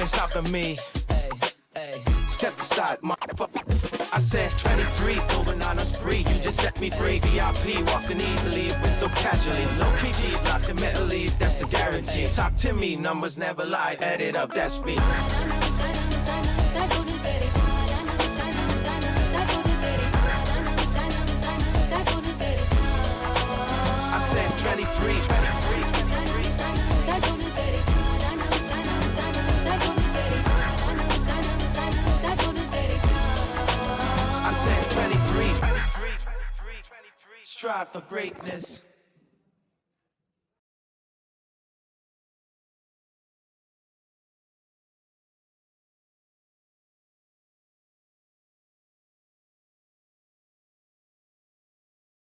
ain't stopping me. Step aside, motherfucker. I said 23, going on a spree. You just set me free. VIP, walking easily, with so casually. Low PG, locked in mentally, that's a guarantee. Talk to me, numbers never lie. Add it up, that's me. I said 23. I said 23. Strive for greatness.